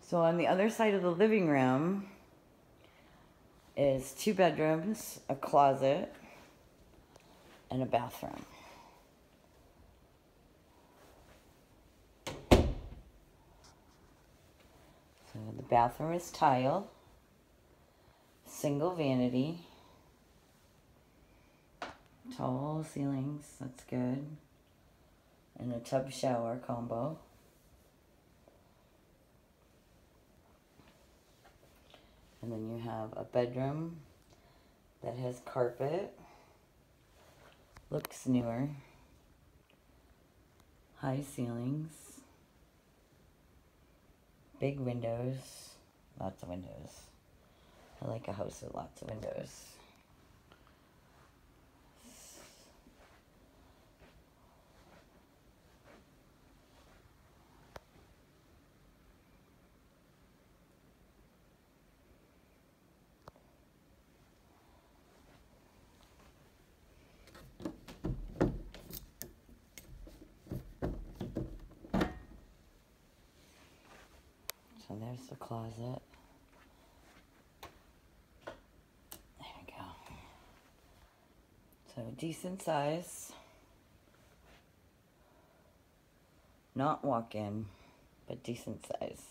So on the other side of the living room is 2 bedrooms, a closet, and a bathroom. So the bathroom is tile, single vanity, tall ceilings, that's good, and a tub shower combo. And then you have a bedroom that has carpet, looks newer, high ceilings, big windows, lots of windows. I like a house with lots of windows. So there's the closet. There we go. So decent size. Not walk-in, but decent size.